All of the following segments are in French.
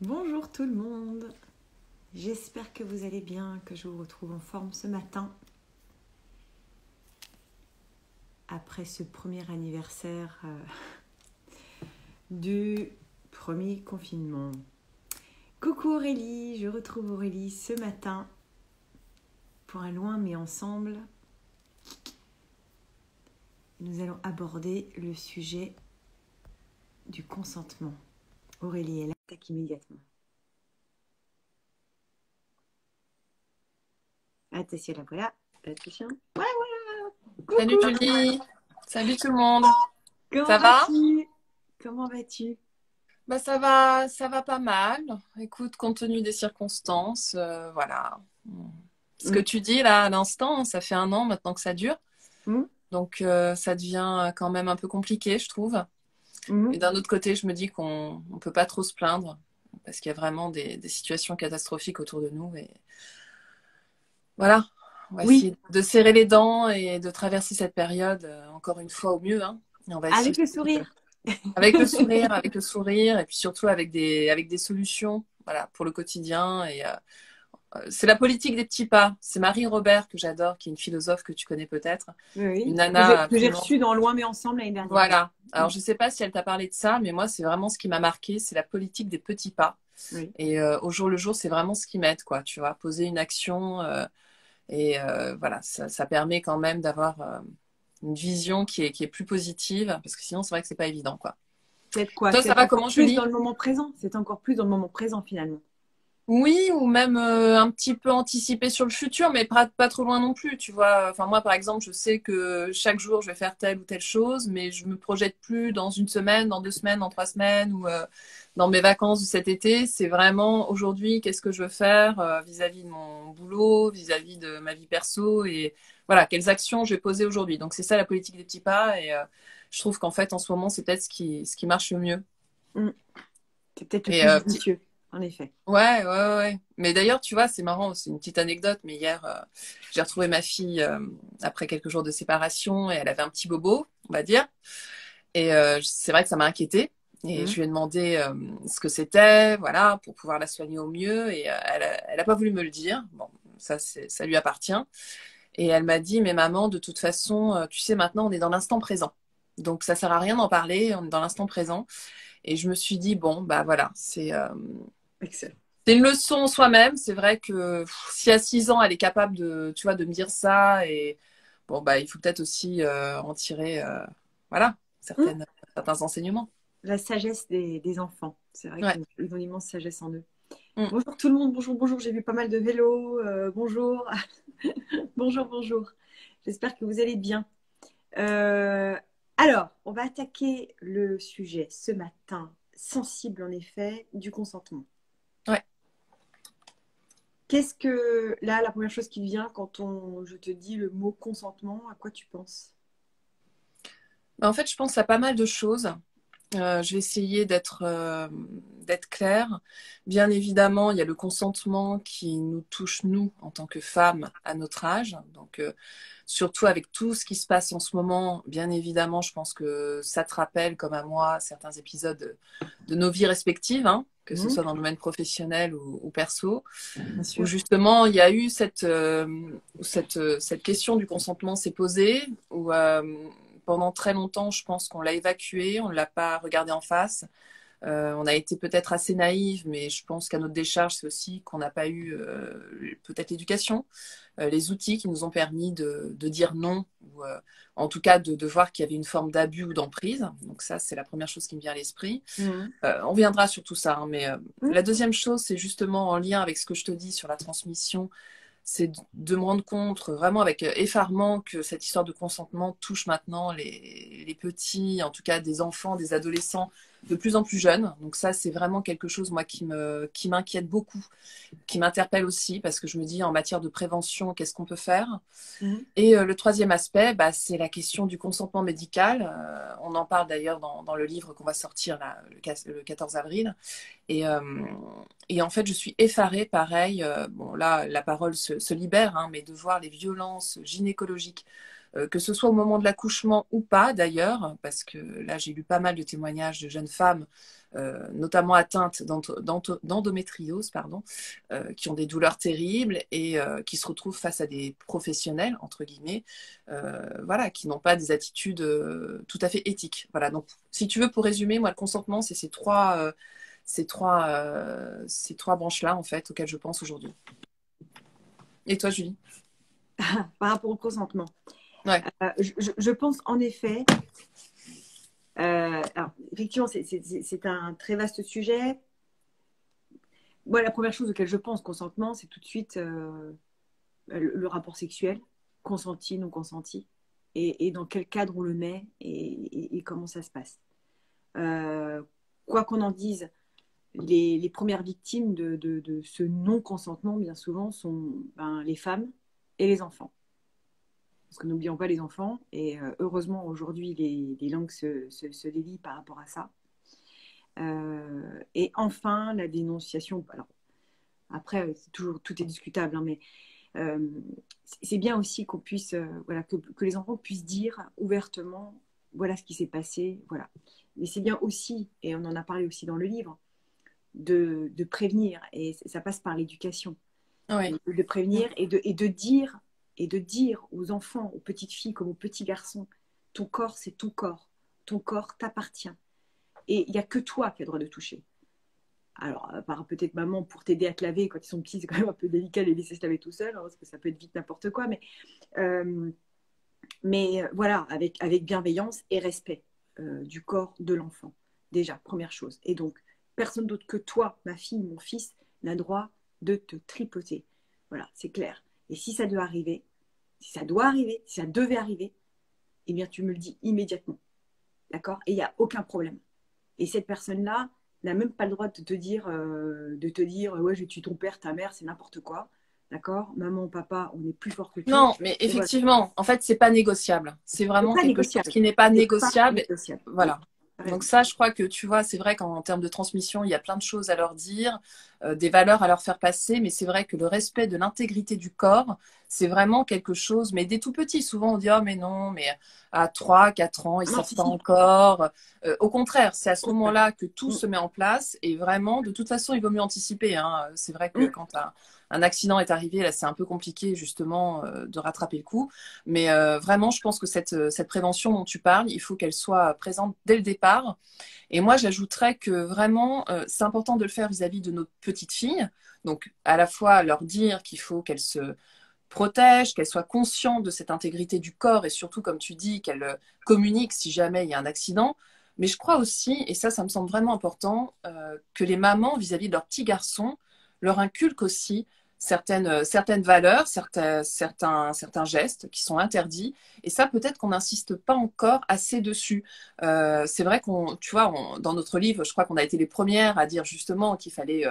Bonjour tout le monde, j'espère que vous allez bien, que je vous retrouve en forme ce matin. Après ce premier anniversaire du premier confinement. Coucou Aurélie, je retrouve Aurélie ce matin pour un loin mais ensemble. Nous allons aborder le sujet du consentement. Aurélie, elle attaque immédiatement. Attention, la voilà. Attention. Ouais, voilà. Coucou. Salut Julie, salut tout le monde. Comment Ça va? vas-tu? Comment vas-tu? Bah ça va pas mal. Écoute, compte tenu des circonstances, voilà. Ce que tu dis là à l'instant, ça fait 1 an maintenant que ça dure, Mmh. donc ça devient quand même un peu compliqué, je trouve. Mmh. Et d'un autre côté, je me dis qu'on on peut pas trop se plaindre parce qu'il y a vraiment des situations catastrophiques autour de nous et voilà. On va Oui, essayer de serrer les dents et de traverser cette période encore une fois au mieux, hein. Et on va essayer avec le sourire. avec le sourire, et puis surtout avec des solutions, voilà, pour le quotidien. Et c'est la politique des petits pas. C'est Marie Robert que j'adore, qui est une philosophe que tu connais peut-être, Oui, une oui. nana Que j'ai absolument. reçu dans Loin mais ensemble l'année dernière. Voilà. Alors je sais pas si elle t'a parlé de ça, mais moi c'est vraiment ce qui m'a marqué, c'est la politique des petits pas. Oui. Et au jour le jour, c'est vraiment ce qui m'aide, quoi. Tu vois, poser une action voilà, ça permet quand même d'avoir une vision qui est plus positive, parce que sinon c'est vrai que c'est pas évident, quoi. Peut-être quoi? Toi, C'est ça être va encore comment, plus dans Julie? le moment présent. C'est encore plus dans le moment présent finalement. Oui, ou même un petit peu anticiper sur le futur, mais pas trop loin non plus, tu vois. Enfin, moi, par exemple, je sais que chaque jour, je vais faire telle ou telle chose, mais je me projette plus dans 1 semaine, dans 2 semaines, dans 3 semaines, ou dans mes vacances de cet été. C'est vraiment aujourd'hui, qu'est-ce que je veux faire vis-à-vis de mon boulot, vis-à-vis de ma vie perso, et voilà, quelles actions je vais poser aujourd'hui. Donc, c'est ça la politique des petits pas, et je trouve qu'en fait, en ce moment, c'est peut-être ce qui marche le mieux. Mmh. C'est peut-être le Et plus judicieux, en effet. ouais, ouais, ouais, ouais. Mais d'ailleurs, tu vois, c'est marrant, c'est une petite anecdote, mais hier, j'ai retrouvé ma fille après quelques jours de séparation et elle avait un petit bobo, on va dire. Et c'est vrai que ça m'a inquiétée. Et Mmh. je lui ai demandé ce que c'était, voilà, pour pouvoir la soigner au mieux. Et elle a pas voulu me le dire. Bon, ça lui appartient. Et elle m'a dit, mais maman, de toute façon, tu sais, maintenant, on est dans l'instant présent. Donc, ça sert à rien d'en parler, on est dans l'instant présent. Et je me suis dit, bon, bah voilà, Excellent. c'est une leçon soi-même. C'est vrai que si à 6 ans, elle est capable de, tu vois, de me dire ça, et bon, bah, il faut peut-être aussi en tirer, voilà, Mmh. certains enseignements. La sagesse des enfants. C'est vrai Ouais. qu'ils ont une immense sagesse en eux. Mm. Bonjour tout le monde, bonjour, bonjour. J'ai vu pas mal de vélos. Bonjour. Bonjour, bonjour. J'espère que vous allez bien. Euh, alors, on va attaquer le sujet ce matin, sensible en effet, du consentement. Ouais. Qu'est-ce que, là, la première chose qui vient quand je te dis le mot consentement, à quoi tu penses? Bah, en fait, je pense à pas mal de choses. Je vais essayer d'être claire. Bien évidemment, il y a le consentement qui nous touche, nous, en tant que femmes, à notre âge. Donc, surtout avec tout ce qui se passe en ce moment, bien évidemment, je pense que ça te rappelle, comme à moi, certains épisodes de nos vies respectives, hein, que ce Mhm, soit dans le domaine professionnel ou perso, bien où sûr. justement, il y a eu cette question du consentement s'est posée, où pendant très longtemps, je pense qu'on l'a évacué, on ne l'a pas regardé en face. On a été peut-être assez naïf, mais je pense qu'à notre décharge, c'est aussi qu'on n'a pas eu peut-être l'éducation, les outils qui nous ont permis de dire non, ou en tout cas de voir qu'il y avait une forme d'abus ou d'emprise. Donc ça, c'est la première chose qui me vient à l'esprit. Mhm, On viendra sur tout ça, hein, mais mhm, la deuxième chose, c'est justement en lien avec ce que je te dis sur la transmission, c'est de me rendre compte vraiment avec effarement que cette histoire de consentement touche maintenant les petits, en tout cas des enfants, des adolescents de plus en plus jeunes. Donc ça, c'est vraiment quelque chose, moi, qui m'inquiète beaucoup, qui m'interpelle aussi, parce que je me dis, en matière de prévention, qu'est-ce qu'on peut faire? mhm. Et le troisième aspect, bah, c'est la question du consentement médical. On en parle d'ailleurs dans le livre qu'on va sortir là, le 14 avril. Et, euh, et en fait, je suis effarée, pareil. Bon, là, la parole se libère, hein, mais de voir les violences gynécologiques que ce soit au moment de l'accouchement ou pas d'ailleurs, parce que là j'ai lu pas mal de témoignages de jeunes femmes, notamment atteintes d'endométriose, pardon, qui ont des douleurs terribles et qui se retrouvent face à des professionnels, entre guillemets, voilà, qui n'ont pas des attitudes tout à fait éthiques. Voilà, donc si tu veux, pour résumer, moi le consentement, c'est ces trois branches-là, en fait, auxquelles je pense aujourd'hui. Et toi, Julie? Par rapport au consentement. Ouais. Je pense en effet, alors effectivement, c'est un très vaste sujet. Moi, la première chose auquel je pense, consentement, c'est tout de suite le rapport sexuel, consenti, non consenti, et dans quel cadre on le met et comment ça se passe. Quoi qu'on en dise, les premières victimes de ce non-consentement, bien souvent, sont les femmes et les enfants. Parce que n'oublions pas les enfants, et heureusement aujourd'hui les langues se délient par rapport à ça. Et enfin, la dénonciation. Alors, après, tout est discutable, hein, mais c'est bien aussi qu'on puisse, voilà, que les enfants puissent dire ouvertement, voilà ce qui s'est passé, voilà. Mais c'est bien aussi, et on en a parlé aussi dans le livre, de prévenir, et ça passe par l'éducation, Oui. de prévenir et de dire aux enfants, aux petites filles comme aux petits garçons, ton corps c'est ton corps t'appartient, et il n'y a que toi qui as le droit de toucher. Alors, par peut-être maman pour t'aider à te laver quand ils sont petits, c'est quand même un peu délicat de les laisser se laver tout seuls, hein, parce que ça peut être vite n'importe quoi, mais voilà, avec bienveillance et respect du corps de l'enfant, déjà, première chose. Et donc, personne d'autre que toi, ma fille, mon fils, n'a droit de te tripoter. Voilà, c'est clair. Et si ça doit arriver, si ça devait arriver, eh bien, tu me le dis immédiatement. D'accord? Et il n'y a aucun problème. Et cette personne-là n'a même pas le droit de te dire ouais, je tue ton père, ta mère, c'est n'importe quoi. D'accord? Maman, papa, on est plus fort que tout. Non, mais Et voilà. effectivement, en fait, c'est pas négociable. C'est C'est vraiment pas quelque chose négociable. qui n'est pas C'est pas négociable. négociable. Oui, Voilà. t'as Donc raison. ça, je crois que tu vois, c'est vrai qu'en termes de transmission, il y a plein de choses à leur dire, des valeurs à leur faire passer, mais c'est vrai que le respect de l'intégrité du corps, c'est vraiment quelque chose, mais dès tout petit, souvent on dit, oh mais non, mais à 3, 4 ans, ils Non, savent si, pas si. encore. Au contraire, c'est à ce Au contraire. moment-là que tout Mm, se met en place et vraiment, de toute façon, il vaut mieux anticiper, hein. C'est vrai que mm. quand un accident est arrivé, là, c'est un peu compliqué justement de rattraper le coup. Mais vraiment, je pense que cette prévention dont tu parles, il faut qu'elle soit présente dès le départ. Et moi, j'ajouterais que vraiment, c'est important de le faire vis-à-vis de nos petites filles. Donc, à la fois leur dire qu'il faut qu'elles se protègent, qu'elles soient conscientes de cette intégrité du corps et surtout, comme tu dis, qu'elles communiquent si jamais il y a un accident. Mais je crois aussi, et ça me semble vraiment important, que les mamans, vis-à-vis de leurs petits garçons, leur inculquent aussi certaines valeurs, certains gestes qui sont interdits. Et ça, peut-être qu'on n'insiste pas encore assez dessus. C'est vrai tu vois, dans notre livre, je crois qu'on a été les premières à dire justement qu'il fallait,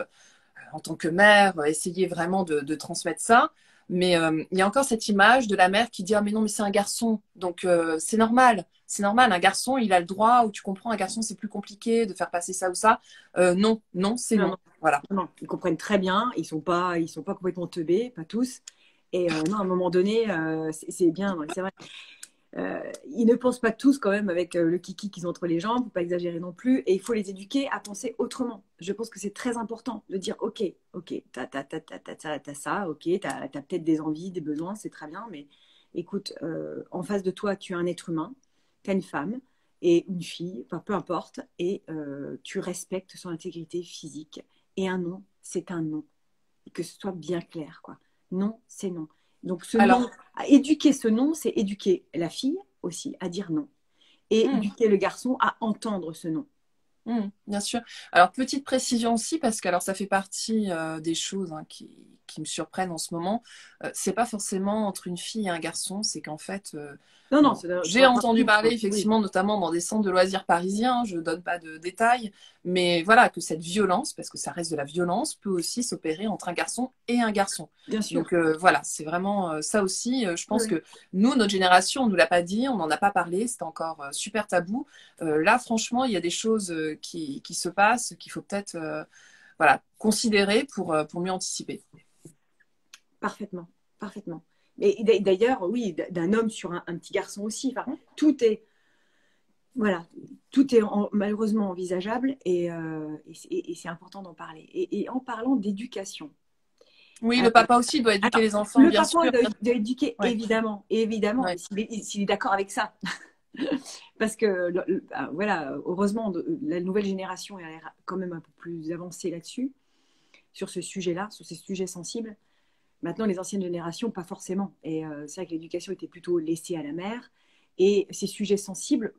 en tant que mère, essayer vraiment de transmettre ça. Mais il y a encore cette image de la mère qui dit ah mais non mais c'est un garçon donc c'est normal un garçon il a le droit ou tu comprends un garçon c'est plus compliqué de faire passer ça ou ça non c'est Non, non non, voilà. non, ils comprennent très bien. Ils sont pas complètement teubés, pas tous. Et non, à un moment donné, c'est bien, c'est vrai. Ils ne pensent pas tous quand même avec le kiki qu'ils ont entre les jambes, faut pas exagérer non plus, et il faut les éduquer à penser autrement. Je pense que c'est très important de dire ok, t'as ça, ok, t'as peut-être des envies, des besoins, c'est très bien, mais écoute, en face de toi, tu as un être humain, t'as une femme et une fille, enfin peu importe, et tu respectes son intégrité physique. Et un non, c'est un non. Et que ce soit bien clair, quoi. Non, c'est non. Donc ce non, Alors éduquer ce non, c'est éduquer la fille aussi à dire non. Et éduquer le garçon à entendre ce non. bien sûr. Alors, petite précision aussi, parce que alors, ça fait partie des choses hein, qui me surprennent en ce moment. C'est pas forcément entre une fille et un garçon, c'est qu'en fait, Non, non, bon, c'est j'ai entendu partout. parler Oui, effectivement, notamment dans des centres de loisirs parisiens, je donne pas de détails, mais voilà, que cette violence, parce que ça reste de la violence, peut aussi s'opérer entre un garçon et un garçon. bien sûr. Donc voilà, c'est vraiment ça aussi. Je Oui, pense oui. que nous, notre génération, on nous l'a pas dit, on n'en a pas parlé, c'était encore super tabou. Là, franchement, il y a des choses qui se passent qu'il faut peut-être voilà, considérer pour mieux anticiper. Parfaitement, parfaitement. Et d'ailleurs, oui, d'un homme sur un petit garçon aussi. Enfin, tout est, voilà, tout est malheureusement envisageable et c'est important d'en parler. Et en parlant d'éducation, Oui, euh, le papa aussi doit éduquer alors, les enfants, le bien papa sûr. doit éduquer, Ouais, évidemment, et évidemment, ouais. mais s'il est d'accord avec ça. Parce que, bah, voilà, heureusement, la nouvelle génération est quand même un peu plus avancée là-dessus, sur ce sujet-là, sur ces sujets sensibles. Maintenant, les anciennes générations, pas forcément. Et c'est vrai que l'éducation était plutôt laissée à la mère. Et ces sujets sensibles,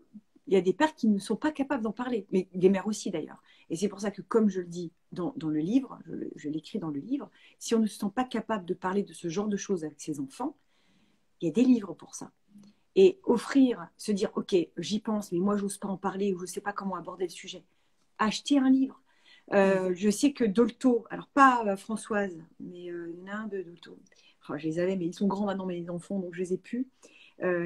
il y a des pères qui ne sont pas capables d'en parler, mais des mères aussi d'ailleurs. Et c'est pour ça que, comme je le dis dans le livre, je l'écris dans le livre, si on ne se sent pas capable de parler de ce genre de choses avec ses enfants, il y a des livres pour ça. Et offrir, se dire, OK, j'y pense, mais moi, j'ose pas en parler ou je ne sais pas comment aborder le sujet. Acheter un livre. Je sais que Dolto, alors pas Françoise, mais il y en a un de Dolto. Oh, je les avais, mais ils sont grands maintenant, mes enfants, donc je les ai plus.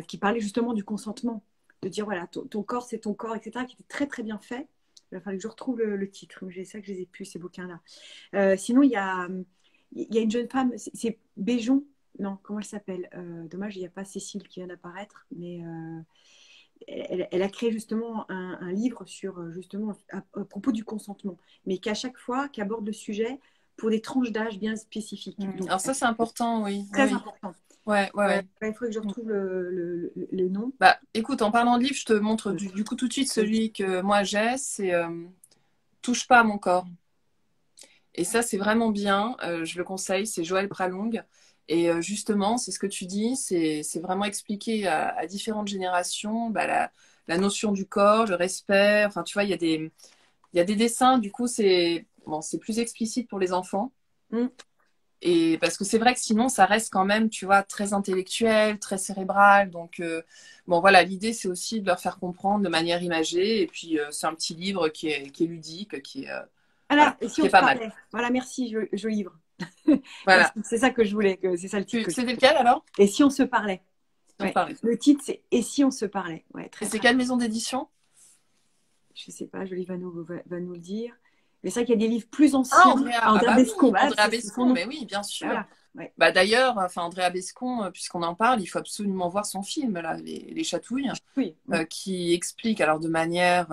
Qui parlait justement du consentement. De dire, voilà, ton corps, c'est ton corps, etc., qui était très, très bien fait. Il va falloir que je retrouve le titre. J'ai ça que je les ai plus, ces bouquins-là. Sinon, il y a une jeune femme, c'est Béjon. Non, comment elle s'appelle? Dommage, il n'y a pas Cécile qui vient d'apparaître, mais elle a créé justement un livre sur justement à propos du consentement, mais qu'à chaque fois, qui aborde le sujet pour des tranches d'âge bien spécifiques. Donc, Alors ça, c'est important, oui. Oui, très oui. important. Ouais, ouais, ouais. Il faudrait que je retrouve le nom. Bah, écoute, en parlant de livre, je te montre du coup tout de suite celui que moi j'ai, c'est Touche pas à mon corps. Et ça, c'est vraiment bien. Je le conseille. C'est Joël Pralong. Et justement, c'est ce que tu dis. C'est vraiment expliquer à différentes générations bah, la notion du corps, le respect. Enfin, tu vois, il y a des dessins. Du coup, c'est bon, c'est plus explicite pour les enfants. Mm. Et parce que c'est vrai que sinon, ça reste quand même, tu vois, très intellectuel, très cérébral. Donc, bon, voilà, l'idée, c'est aussi de leur faire comprendre de manière imagée. Et puis, c'est un petit livre qui est ludique, Alors, voilà, et si qui on est se pas mal. parlait? Voilà, merci, je livre. Voilà. Merci, c'est ça que je voulais, c'est ça le titre que je C'était voulais. lequel alors? Et si on se parlait? Si on Ouais. parlait. Le titre, c'est Et si on se parlait? Ouais, Et très, c'est très. quelle maison d'édition? Je sais pas, Jolie va nous le dire. Mais c'est vrai qu'il y a des livres plus Ah, anciens. Andrea. Ah Andrea bah Bescon, oui, voilà, Andrea c'est son Bescon. nom. Mais oui, bien sûr. Voilà. Ouais. Bah d'ailleurs, enfin Andrea Bescon, puisqu'on en parle, il faut absolument voir son film là, les Chatouilles, Oui. qui explique alors de manière,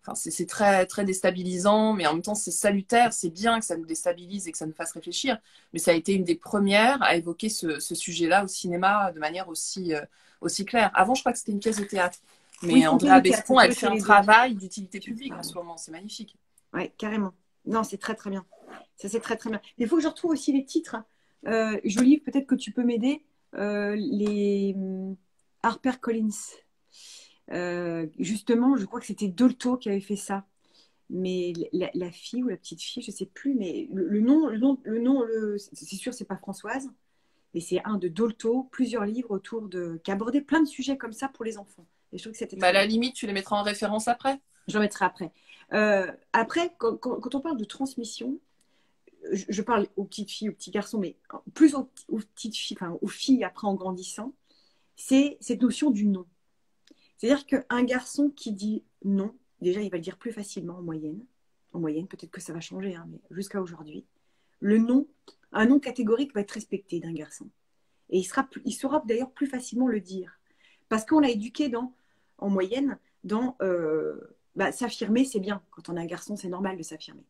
enfin c'est très très déstabilisant, mais en même temps c'est salutaire, c'est bien que ça nous déstabilise et que ça nous fasse réfléchir. Mais ça a été une des premières à évoquer ce sujet-là au cinéma de manière aussi claire. Avant, je crois que c'était une pièce de théâtre, Oui, mais c'est une pièce de Andrea théâtre, Bescon, c'est elle vrai que fait c'est un les deux. travail d'utilité Tu publique en parles. ce moment, c'est magnifique. Ouais, carrément. Non, c'est très, très bien. Ça, c'est très, très bien. Il faut que je retrouve aussi les titres. Jolie, peut-être que tu peux m'aider. Les HarperCollins. Justement, je crois que c'était Dolto qui avait fait ça. Mais la fille ou la petite fille, je sais plus, mais c'est sûr, c'est pas Françoise, mais c'est un de Dolto, plusieurs livres qui abordait plein de sujets comme ça pour les enfants. Et je trouve que c'était Bah, à très la bien. limite, tu les mettras en référence après. J'en mettrai après. Après, quand on parle de transmission, je parle aux petites filles, aux petits garçons, mais plus aux petites filles, enfin aux filles après en grandissant, c'est cette notion du non. C'est-à-dire qu'un garçon qui dit non, déjà, il va le dire plus facilement en moyenne. En moyenne, peut-être que ça va changer, hein, mais jusqu'à aujourd'hui. Le non, un non catégorique va être respecté d'un garçon. Et il saura d'ailleurs plus facilement le dire. Parce qu'on l'a éduqué en moyenne dans s'affirmer, c'est bien. Quand on est un garçon, c'est normal de s'affirmer.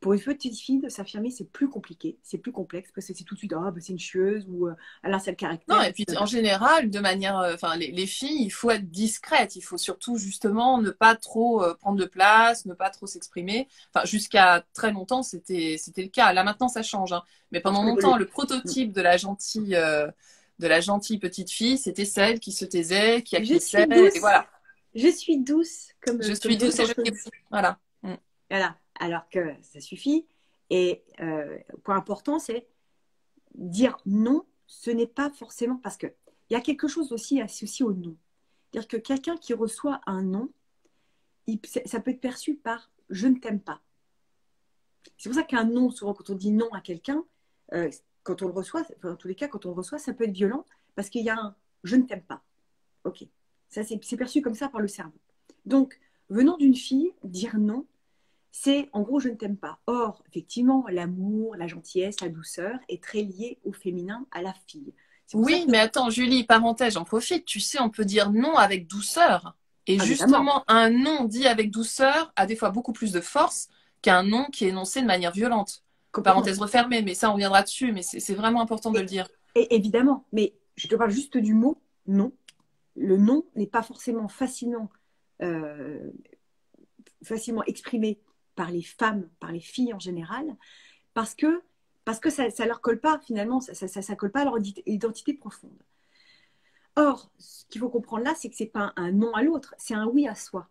Pour une petite fille, de s'affirmer, c'est plus compliqué, c'est plus complexe, parce que c'est tout de suite, ah, bah, c'est une chieuse, ou elle a un sale Non, caractère, et puis en etc. général, de manière, enfin, les filles, il faut être discrète. Il faut surtout justement ne pas trop prendre de place, ne pas trop s'exprimer. Enfin, jusqu'à très longtemps, c'était le cas. Là maintenant, ça change, hein. Mais Alors, pendant ça a longtemps, évolué. le prototype de la gentille petite fille, c'était celle qui se taisait, qui Je suis acquiesçait, et douce, voilà. je suis douce, Je comme suis dirait une douce et je chanteuse. t'écoute. Voilà. Mm. Voilà, alors que ça suffit. Et point important, c'est dire non, ce n'est pas forcément parce que il y a quelque chose aussi associé au non. C'est-à-dire que quelqu'un qui reçoit un non, ça peut être perçu par je ne t'aime pas. C'est pour ça qu'un non, souvent quand on dit non à quelqu'un, quand on le reçoit, enfin, dans tous les cas, quand on le reçoit, ça peut être violent parce qu'il y a un je ne t'aime pas. Ok, ça c'est perçu comme ça par le cerveau. Donc, venant d'une fille, dire non, c'est en gros je ne t'aime pas. Or, effectivement, l'amour, la gentillesse, la douceur est très lié au féminin, à la fille. Oui, mais attends, Julie, parenthèse, j'en profite. Tu sais, on peut dire non avec douceur. Et Ah, justement, un non dit avec douceur a des fois beaucoup plus de force qu'un non qui est énoncé de manière violente. complètement. Parenthèse refermée, mais ça, on reviendra dessus. Mais c'est vraiment important de le dire. Et évidemment, mais je te parle juste du mot non. Le non n'est pas forcément euh, facilement exprimé par les femmes, par les filles en général, parce que, parce que ça ne leur colle pas, finalement, ça colle pas à leur identité profonde. Or, ce qu'il faut comprendre là, c'est que ce n'est pas un non à l'autre, c'est un oui à soi.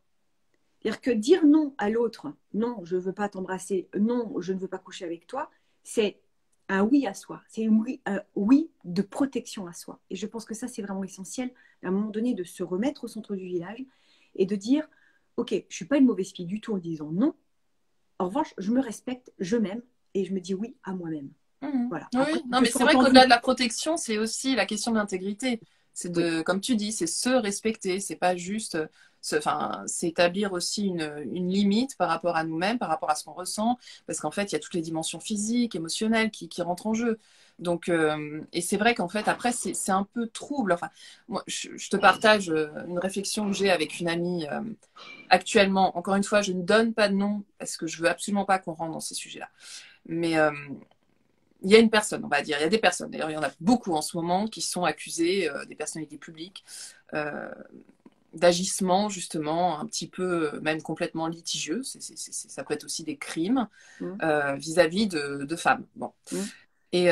C'est-à-dire que dire non à l'autre, non, je ne veux pas t'embrasser, non, je ne veux pas coucher avec toi, c'est un oui à soi, c'est un oui de protection à soi. Et je pense que ça, c'est vraiment essentiel, à un moment donné, de se remettre au centre du village et de dire, OK, je ne suis pas une mauvaise fille du tout en disant non. En revanche, je me respecte, je m'aime et je me dis oui à moi-même. Voilà. Après, Oui, non, que mais je sois c'est vrai entendue. qu'au-delà de la protection, c'est aussi la question de l'intégrité. C'est Oui, de, comme tu dis, c'est se respecter. C'est pas juste, enfin, c'est établir aussi une limite par rapport à nous-mêmes, par rapport à ce qu'on ressent, parce qu'en fait, il y a toutes les dimensions physiques, émotionnelles qui rentrent en jeu. Donc, et c'est vrai qu'en fait, après, c'est un peu trouble. Enfin, moi, je te partage une réflexion que j'ai avec une amie actuellement. Encore une fois, je ne donne pas de nom parce que je veux absolument pas qu'on rentre dans ces sujets-là. Mais il y a une personne, on va dire, il y a des personnes, d'ailleurs il y en a beaucoup en ce moment, qui sont accusées, des personnalités publiques, euh, d'agissements justement un petit peu, même complètement litigieux. Ça peut être aussi des crimes mmh, vis-à-vis de femmes. Bon. mmh, Et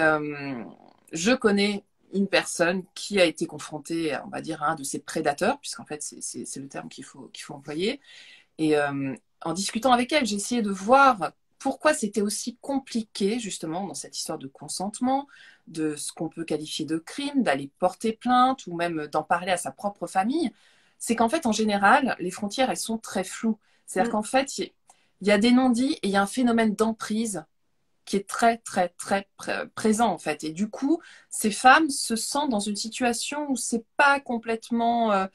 je connais une personne qui a été confrontée, on va dire, à un de ces prédateurs, puisqu'en fait c'est le terme qu'il faut employer. Et en discutant avec elle, j'ai essayé de voir pourquoi c'était aussi compliqué, justement, dans cette histoire de consentement, de ce qu'on peut qualifier de crime, d'aller porter plainte ou même d'en parler à sa propre famille. C'est qu'en fait, en général, les frontières, elles sont très floues. C'est-à-dire mmh, qu'en fait, il y a des non-dits et il y a un phénomène d'emprise qui est très, très, très présent, en fait. Et du coup, ces femmes se sentent dans une situation où c'est pas complètement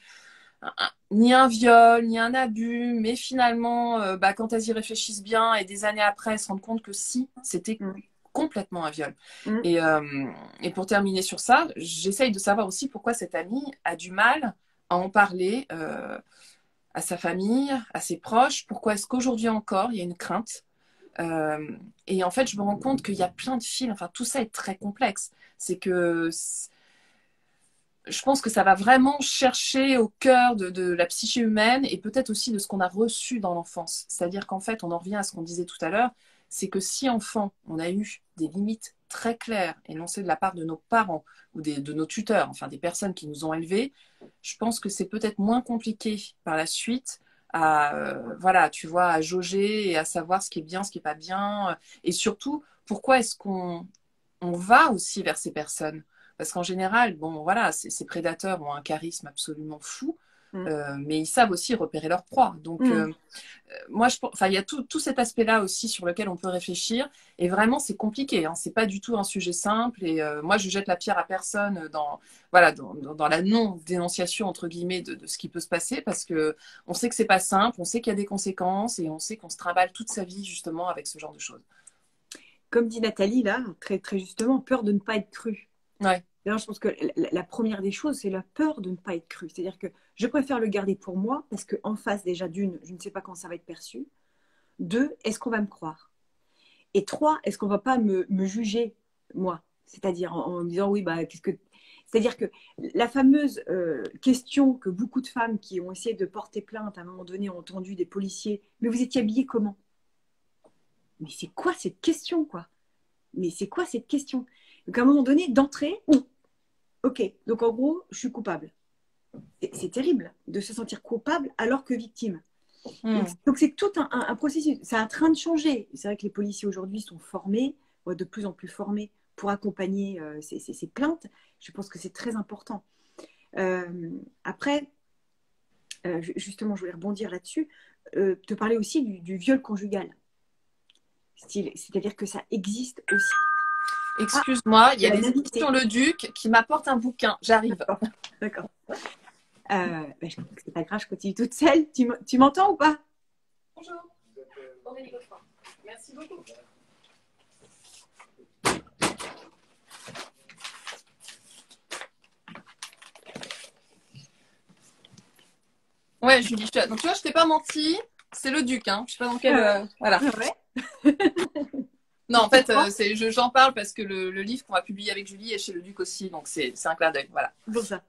ni un viol, ni un abus, mais finalement, quand elles y réfléchissent bien et des années après, elles se rendent compte que si, c'était mmh, complètement un viol. mmh. Et pour terminer sur ça, j'essaye de savoir aussi pourquoi cette amie a du mal à en parler à sa famille, à ses proches. Pourquoi est-ce qu'aujourd'hui encore, il y a une crainte et en fait, je me rends compte qu'il y a plein de fils. Enfin, tout ça est très complexe. C'est que je pense que ça va vraiment chercher au cœur de la psyché humaine et peut-être aussi de ce qu'on a reçu dans l'enfance. C'est-à-dire qu'en fait, on en revient à ce qu'on disait tout à l'heure, c'est que si enfant, on a eu des limites très claires énoncées de la part de nos parents ou de nos tuteurs, enfin des personnes qui nous ont élevés, je pense que c'est peut-être moins compliqué par la suite à, voilà, tu vois, à jauger et à savoir ce qui est bien, ce qui est pas bien. Et surtout, pourquoi est-ce qu'on va aussi vers ces personnes? Parce qu'en général, bon, voilà, ces prédateurs ont un charisme absolument fou, Mmh. mais ils savent aussi repérer leur proie. Donc, Mmh. moi, enfin, il y a tout cet aspect-là aussi sur lequel on peut réfléchir. Et vraiment, c'est compliqué. Hein, c'est pas du tout un sujet simple. Et moi, je jette la pierre à personne voilà, dans la non-dénonciation entre guillemets de ce qui peut se passer, parce que on sait que c'est pas simple, on sait qu'il y a des conséquences, et on sait qu'on se trimballe toute sa vie justement avec ce genre de choses. Comme dit Nathalie, là, très, très justement, peur de ne pas être crue. Ouais. D'ailleurs, je pense que la première des choses, c'est la peur de ne pas être crue. C'est-à-dire que je préfère le garder pour moi parce qu'en face, déjà, d'une, je ne sais pas quand ça va être perçu. Deux, est-ce qu'on va me croire? Et trois, est-ce qu'on va pas me juger, moi? C'est-à-dire en me disant, oui, bah, qu'est-ce que. C'est-à-dire que la fameuse question que beaucoup de femmes qui ont essayé de porter plainte à un moment donné ont entendu des policiers, mais vous étiez habillée comment? Mais c'est quoi cette question, quoi? Mais c'est quoi cette question? Donc à un moment donné, d'entrée, ok, donc en gros, je suis coupable. C'est terrible de se sentir coupable alors que victime. Mm. Donc c'est tout un processus. C'est en train de changer. C'est vrai que les policiers aujourd'hui sont formés, de plus en plus formés pour accompagner ces plaintes. Je pense que c'est très important. Après, justement, je voulais rebondir là-dessus, te parler aussi du viol conjugal. C'est-à-dire que ça existe aussi. Ah, Excuse-moi, il y il y a a un les invité. éditions Le Duc qui m'apportent un bouquin. J'arrive. D'accord, d'accord. C'est pas grave, je continue toute seule. Tu m'entends ou pas? Bonjour, Aurélie Godefroy. Merci beaucoup. Ouais, Julie, donc tu vois, je t'ai pas menti. C'est le duc, hein. Je sais pas dans quel. Voilà. Ouais. Non, en fait, j'en parle parce que le livre qu'on va publier avec Julie est chez le duc aussi, donc c'est un clin d'œil. Voilà. Pour ça.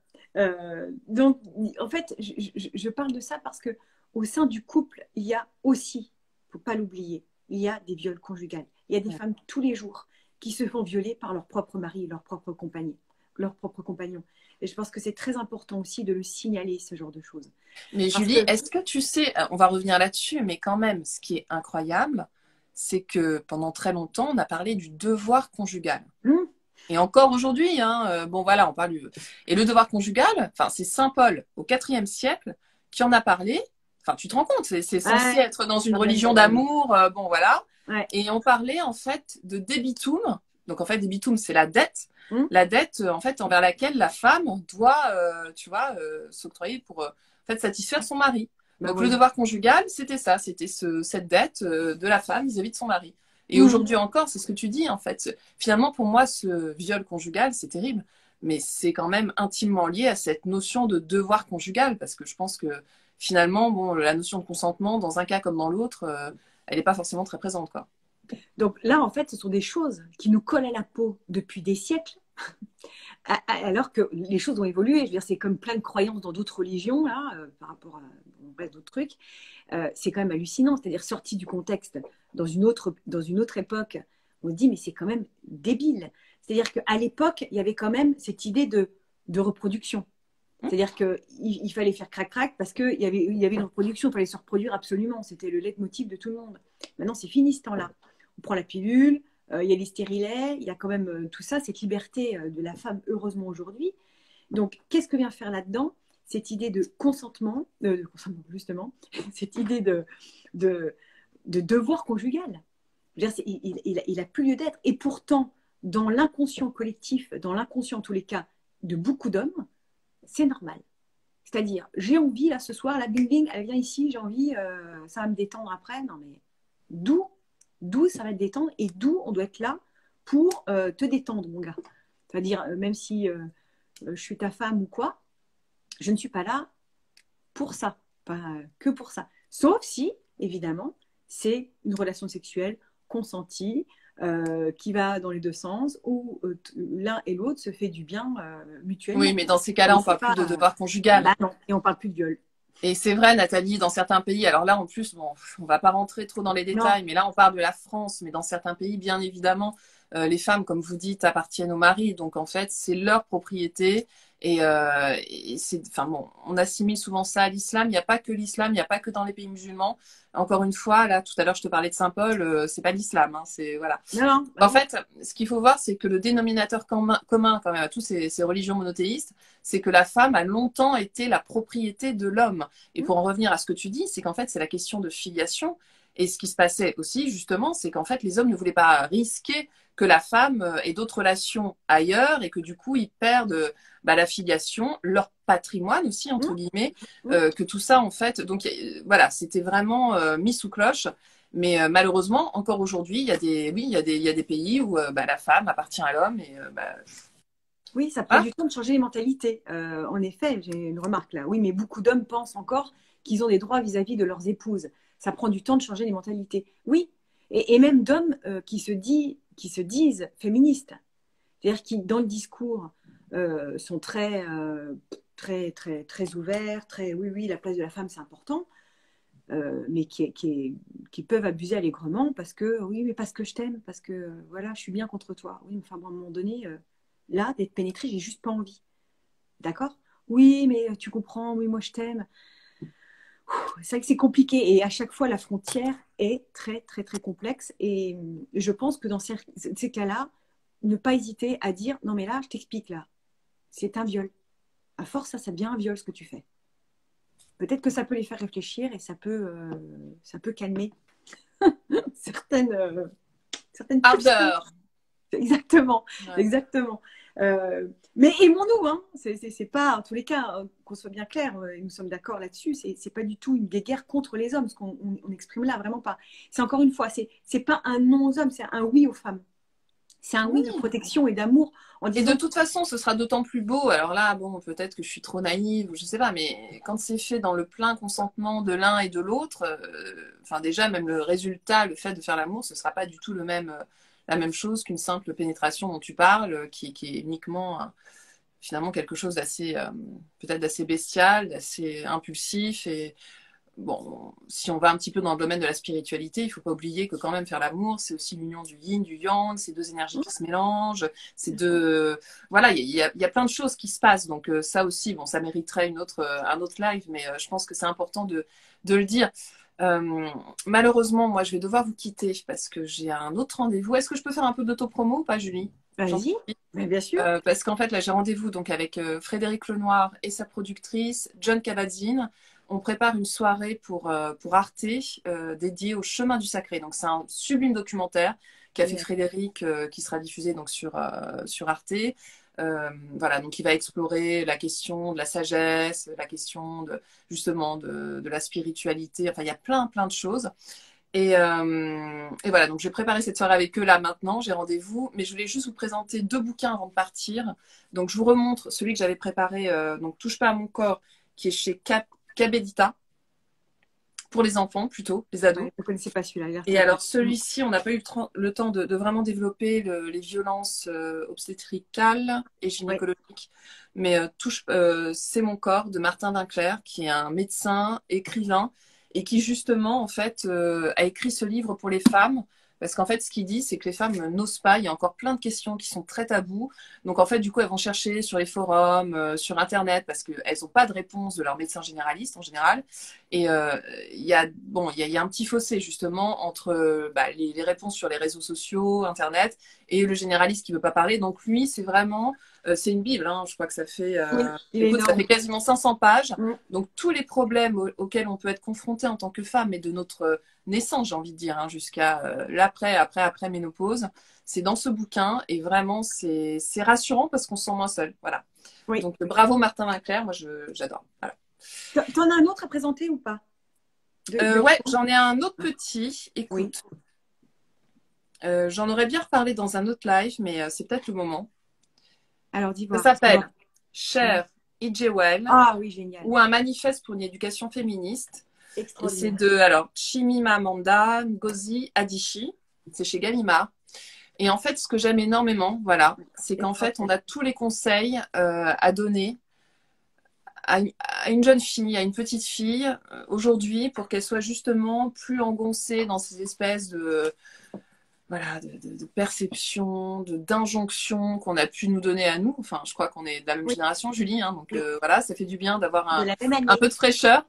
Donc, en fait, je parle de ça parce que au sein du couple, il y a aussi, faut pas l'oublier, il y a des viols conjugales. Il y a des femmes tous les jours qui se font violer par leur propre mari, leur propre compagnie, leur propre compagnon. Et je pense que c'est très important aussi de le signaler, ce genre de choses. Mais Parce Julie, que, est-ce que tu sais, on va revenir là-dessus, mais quand même, ce qui est incroyable, c'est que pendant très longtemps, on a parlé du devoir conjugal. Et encore aujourd'hui, hein, bon voilà, on parle du... Et le devoir conjugal, enfin, c'est Saint Paul au IVe siècle qui en a parlé. Enfin, tu te rends compte, c'est censé être dans une religion d'amour, bon voilà. Ouais. Et on parlait en fait de débitum. Donc en fait, débitum, c'est la dette. Mmh. La dette, en fait, envers laquelle la femme doit, tu vois, s'octroyer pour en fait, satisfaire son mari. Bah Donc le voilà. devoir conjugal, c'était ça, c'était cette dette de la femme vis-à-vis de son mari. Et Mmh. aujourd'hui encore, c'est ce que tu dis en fait. Finalement, pour moi, ce viol conjugal, c'est terrible, mais c'est quand même intimement lié à cette notion de devoir conjugal, parce que je pense que finalement, bon, la notion de consentement, dans un cas comme dans l'autre, elle n'est pas forcément très présente, quoi. Donc là, en fait, ce sont des choses qui nous collent à la peau depuis des siècles, alors que les choses ont évolué. Je veux dire, c'est comme plein de croyances dans d'autres religions, là, par rapport à bref, d'autres trucs. C'est quand même hallucinant, c'est-à-dire sorti du contexte dans une autre époque, on se dit, mais c'est quand même débile. C'est-à-dire qu'à l'époque, il y avait quand même cette idée de reproduction. C'est-à-dire qu'il fallait faire crac-crac parce qu'il y avait une reproduction, il fallait se reproduire absolument. C'était le leitmotiv de tout le monde. Maintenant, c'est fini ce temps-là. On prend la pilule, il y a les stérilets, il y a quand même tout ça, cette liberté de la femme, heureusement aujourd'hui. Donc, qu'est-ce que vient faire là-dedans? Cette idée de consentement, justement, cette idée de devoir conjugal. Je veux dire, il a plus lieu d'être. Et pourtant, dans l'inconscient collectif, dans l'inconscient, en tous les cas, de beaucoup d'hommes, c'est normal. C'est-à-dire, j'ai envie, là, ce soir, la bing bing, elle vient ici, j'ai envie, ça va me détendre après. Non, mais d'où ça va te détendre et d'où on doit être là pour te détendre, mon gars. C'est-à-dire, même si je suis ta femme ou quoi, je ne suis pas là pour ça, pas que pour ça. Sauf si, évidemment, c'est une relation sexuelle consentie, qui va dans les deux sens, où l'un et l'autre se fait du bien mutuellement. Oui, mais dans ces cas-là, Et on c'est parle plus pas, de devoir conjugal. bah non, et on parle plus de viol. Et c'est vrai, Nathalie, dans certains pays, alors là, en plus, bon, on va pas rentrer trop dans les Non, détails, mais là, on parle de la France, mais dans certains pays, bien évidemment, les femmes, comme vous dites, appartiennent au mari. Donc, en fait, c'est leur propriété. Et c'est, enfin bon, on assimile souvent ça à l'islam. Il n'y a pas que l'islam, il n'y a pas que dans les pays musulmans. Encore une fois, là, tout à l'heure, je te parlais de Saint Paul, c'est pas l'islam, hein, c'est, voilà. non, bah En non. fait, ce qu'il faut voir, c'est que le dénominateur commun quand même à toutes ces religions monothéistes, c'est que la femme a longtemps été la propriété de l'homme. Et pour en revenir à ce que tu dis, c'est qu'en fait, c'est la question de filiation. Et ce qui se passait aussi, justement, c'est qu'en fait, les hommes ne voulaient pas risquer que la femme ait d'autres relations ailleurs et que du coup, ils perdent la filiation, leur patrimoine aussi, entre guillemets, que tout ça, en fait. Donc, voilà, c'était vraiment mis sous cloche. Mais malheureusement, encore aujourd'hui, il y a des pays où la femme appartient à l'homme et Oui, ça prend voilà. du temps de changer les mentalités. En effet, j'ai une remarque là. Oui, mais beaucoup d'hommes pensent encore qu'ils ont des droits vis-à-vis de leurs épouses. Ça prend du temps de changer les mentalités. Oui, et même d'hommes qui se disent féministes. C'est-à-dire qui, dans le discours, sont très ouverts, très oui, oui, la place de la femme, c'est important, mais qui peuvent abuser allègrement parce que, oui, mais parce que je t'aime, parce que, voilà, je suis bien contre toi. Oui, mais enfin, bon, à un moment donné, là, d'être pénétré, j'ai juste pas envie. D'accord? Oui, mais tu comprends, oui, moi je t'aime. C'est vrai que c'est compliqué et à chaque fois, la frontière est très, très, très complexe. Et je pense que dans ces cas-là, ne pas hésiter à dire, non, mais là, je t'explique, là, c'est un viol. À force, ça devient un viol ce que tu fais. Peut-être que ça peut les faire réfléchir et ça peut calmer certaines, pulsions. Ardeur. Exactement, Ouais. exactement. Mais aimons-nous, hein. C'est pas, en tous les cas, qu'on soit bien clair, et nous sommes d'accord là-dessus, c'est pas du tout une guerre contre les hommes, ce qu'on exprime là, vraiment pas. C'est encore une fois, c'est pas un non aux hommes, c'est un oui aux femmes. C'est un oui de Oui. protection et d'amour. En Et de disant, toute façon, ce sera d'autant plus beau. Alors là, bon, peut-être que je suis trop naïve ou je sais pas, mais quand c'est fait dans le plein consentement de l'un et de l'autre, enfin déjà, même le résultat, le fait de faire l'amour, ce sera pas du tout la même chose qu'une simple pénétration dont tu parles, qui est uniquement finalement quelque chose d'assez, peut-être d'assez bestial, d'assez impulsif et bon, si on va un petit peu dans le domaine de la spiritualité, il ne faut pas oublier que quand même faire l'amour, c'est aussi l'union du yin, du yang, c'est deux énergies qui se mélangent, c'est deux... Voilà, il y a plein de choses qui se passent. Donc ça aussi, bon, ça mériterait un autre live, mais je pense que c'est important de le dire. Euh, Malheureusement, moi, je vais devoir vous quitter parce que j'ai un autre rendez-vous. Est-ce que je peux faire un peu d'autopromo ou pas, Julie? J'en vas-y, profite. mais bien sûr. Parce qu'en fait, là, j'ai rendez-vous donc avec Frédéric Lenoir et sa productrice, John Kabat-Zinn. On prépare une soirée pour Arte dédiée au chemin du sacré. Donc, c'est un sublime documentaire qu'a fait Frédéric qui sera diffusé donc sur Arte. Voilà, donc il va explorer la question de la sagesse, la question justement de la spiritualité. Enfin, il y a plein de choses. Et voilà, donc je vais préparer cette soirée avec eux là maintenant, j'ai rendez-vous, mais je voulais juste vous présenter deux bouquins avant de partir. Donc je vous remontre celui que j'avais préparé, donc Touche pas à mon corps, qui est chez Cabedita, pour les enfants plutôt, les ados. Ouais, je ne connaissais pas celui-là. Il a l'air Et sympa. alors celui-ci, on n'a pas eu le temps de vraiment développer les violences obstétricales et Oui, gynécologiques. Mais c'est mon corps de Martin Winkler, qui est un médecin, écrivain, et qui justement, en fait, a écrit ce livre pour les femmes. Parce qu'en fait, ce qu'il dit, c'est que les femmes n'osent pas. Il y a encore plein de questions qui sont très tabous. Donc, en fait, du coup, elles vont chercher sur les forums, sur Internet, parce qu'elles n'ont pas de réponse de leur médecin généraliste en général. Et il y a un petit fossé justement entre les réponses sur les réseaux sociaux, Internet, et le généraliste qui veut pas parler. Donc lui, c'est vraiment, c'est une bible. Hein, je crois que ça fait, oui, il est écoute, ça énorme. fait quasiment 500 pages. Mm. Donc tous les problèmes auxquels on peut être confronté en tant que femme et de notre naissance, j'ai envie de dire, hein, jusqu'à après ménopause, c'est dans ce bouquin et vraiment c'est rassurant parce qu'on se sent moins seul. Voilà. Oui. Donc bravo Martin Winkler, moi j'adore. Voilà. T'en as un autre à présenter ou pas? Ouais, j'en ai un autre petit. Oui. Écoute, j'en aurais bien reparlé dans un autre live, mais c'est peut-être le moment. Alors, dis Ça voir. s'appelle Ouais. Cher Well Ah oui, génial. ou un manifeste pour une éducation féministe. Et c'est Extraordinaire. alors, Chimamanda Ngozi Adichie. C'est chez Gallimard. Et en fait, ce que j'aime énormément, voilà, c'est qu'en fait, on a tous les conseils à donner à une jeune fille, à une petite fille, aujourd'hui, pour qu'elle soit justement plus engoncée dans ces espèces voilà, de perception, d'injonction qu'on a pu nous donner à nous. Enfin, je crois qu'on est de la même Oui. génération, Julie, hein, donc Oui. voilà, ça fait du bien d'avoir De la même un année. peu de fraîcheur.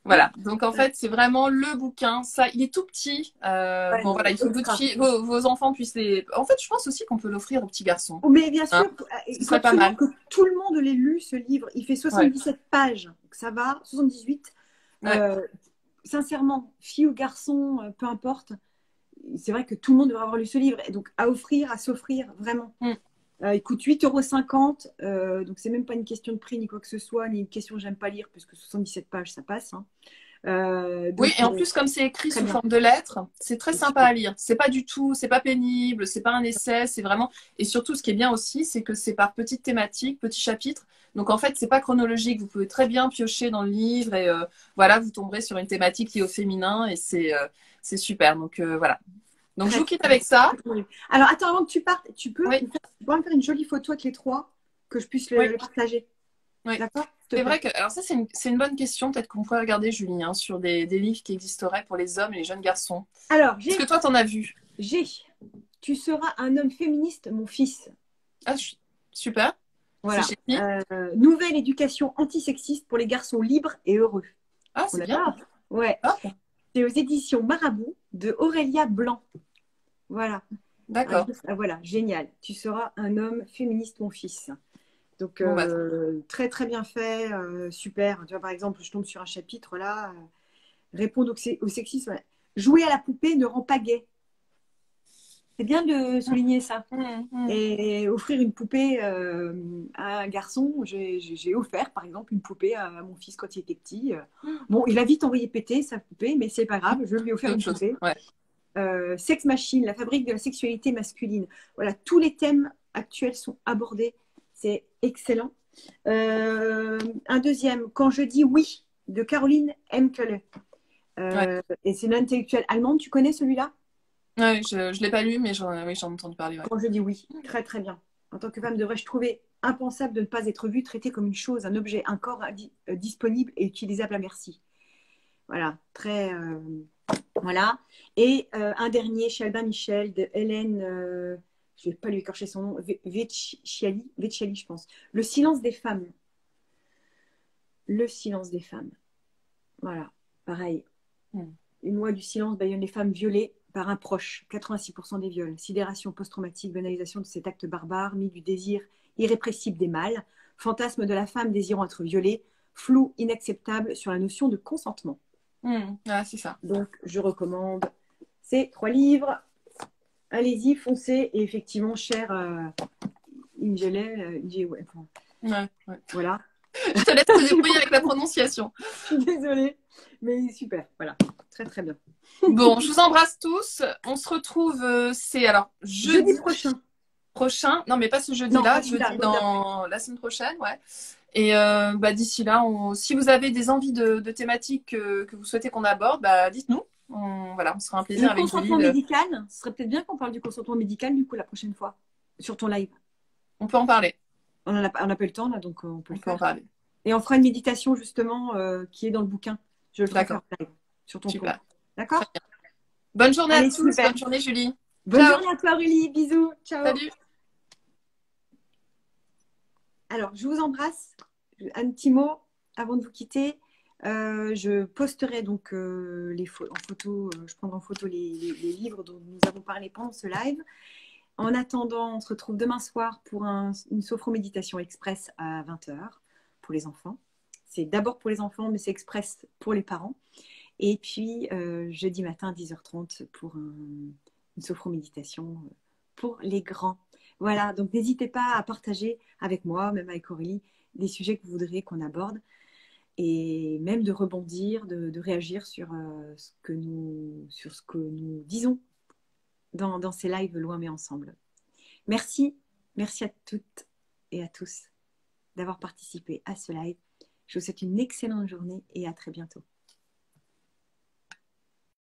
Voilà, donc en fait, c'est vraiment le bouquin. Ça, il est tout petit. Ouais, Bon, voilà, il faut que extra. vos enfants puissent les. En fait, je pense aussi qu'on peut l'offrir aux petits garçons. Oh, mais bien Hein, sûr, ce il faut serait pas absolument mal. que tout le monde l'ait lu, ce livre. Il fait Ouais, 77 pages. Donc ça va, 78. ouais. Euh, Sincèrement, fille ou garçon, peu importe. C'est vrai que tout le monde devrait avoir lu ce livre. Et donc, à offrir, à s'offrir, vraiment. Mm. Il coûte 8,50 €. Donc, c'est même pas une question de prix ni quoi que ce soit, ni une question j'aime pas lire, puisque 77 pages, ça passe. Hein. Oui, Donc, et en plus, comme c'est écrit très sous bien. forme de lettres, c'est très C'est sympa super. à lire. C'est pas du tout, c'est pas pénible, c'est pas un essai, c'est vraiment. Et surtout, ce qui est bien aussi, c'est que c'est par petites thématiques, petits chapitres. Donc en fait, c'est pas chronologique. Vous pouvez très bien piocher dans le livre et voilà, vous tomberez sur une thématique liée au féminin et c'est super. Donc voilà. Donc je Très, vous très quitte bien. avec ça. Alors, attends, avant que tu partes, Oui, tu pourras me faire une jolie photo avec les trois, que je puisse oui, le partager. oui. D'accord? S'il te C'est plaît. vrai que, alors ça, c'est une bonne question. Peut-être qu'on pourrait regarder, Julie, hein, sur des livres qui existeraient pour les hommes et les jeunes garçons. Alors, Est-ce que toi, t'en as vu? j'ai, tu seras un homme féministe, mon fils. Ah, super. C'est Voilà. chez qui? Nouvelle éducation antisexiste pour les garçons libres et heureux. Ah, On c'est bien. adore. Ouais. Ah, C'est aux éditions Marabout de Aurélia Blanc. Voilà. d'accord. Voilà, génial. Tu seras un homme féministe, mon fils. Donc, Bon, bah, très, très bien fait. Super. Tu vois, par exemple, je tombe sur un chapitre là. Répondre au sexisme. Jouer à la poupée ne rend pas gay. C'est bien de souligner ça. mm. Et offrir une poupée à un garçon, j'ai offert par exemple une poupée à mon fils quand il était petit. Bon, il a vite envoyé péter sa poupée, mais c'est pas grave, je lui ai offert C'est autre une chose. poupée. Ouais. Sex Machine, la fabrique de la sexualité masculine. Voilà, tous les thèmes actuels sont abordés. C'est excellent. Un deuxième, Quand je dis oui, de Caroline M. Keller. Ouais. Et c'est une intellectuelle allemande. Tu connais celui-là? Ouais, je ne l'ai pas lu, mais oui, j'en ai entendu parler. Ouais. Quand je dis oui, très très bien. En tant que femme, devrais-je trouver impensable de ne pas être vue, traitée comme une chose, un objet, un corps disponible et utilisable à merci. Voilà, très. Voilà. Et un dernier, chez Albin Michel, de Hélène, je ne vais pas lui écorcher son nom, Vecchiali, je pense. Le silence des femmes. Le silence des femmes. Voilà, pareil. Mm. Une loi du silence bâillonne les femmes violées par un proche. 86% des viols. Sidération post-traumatique, banalisation de cet acte barbare, mis du désir irrépressible des mâles. Fantasme de la femme désirant être violée. Flou, inacceptable sur la notion de consentement. Ah, c'est ça. Donc, je recommande ces 3 livres. Allez-y, foncez. Et effectivement, cher ouais, enfin, Ouais, ouais. voilà. Je te laisse te débrouiller avec la prononciation. Je suis désolée, mais super. Voilà, très très bien. Bon, je vous embrasse tous. On se retrouve, c'est alors Jeudi prochain. prochain. Non, mais pas ce Non, jeudi-là, pas celui-là, jeudi l'autre d'après. dans la semaine prochaine, ouais. Et d'ici là, si vous avez des envies de thématiques que vous souhaitez qu'on aborde, dites-nous. Voilà, on sera un plaisir Le avec Julie. consentement médical, ce serait peut-être bien qu'on parle du consentement médical du coup la prochaine fois sur ton live. On peut en parler. On n'a pas eu le temps là, donc on peut On le peut en faire. parler. Et on fera une méditation justement qui est dans le bouquin. Je le ferai faire D'accord. en live sur ton compte. Super. D'accord? Bonne journée à Allez, tous. super. Bonne journée, Julie. Bonne Ciao. journée à toi, Aurélie. Bisous. Ciao. Salut. Alors, je vous embrasse. Un petit mot avant de vous quitter. Je posterai donc en photo, je prendrai en photo les livres dont nous avons parlé pendant ce live. En attendant, on se retrouve demain soir pour une sophro-méditation express à 20h pour les enfants. C'est d'abord pour les enfants, mais c'est express pour les parents. Et puis, jeudi matin à 10h30 pour une sophro-méditation pour les grands. Voilà, donc n'hésitez pas à partager avec moi, même avec Aurélie, des sujets que vous voudriez qu'on aborde et même de rebondir, de réagir sur ce que nous disons dans ces lives loin mais ensemble. Merci à toutes et à tous d'avoir participé à ce live. Je vous souhaite une excellente journée et à très bientôt.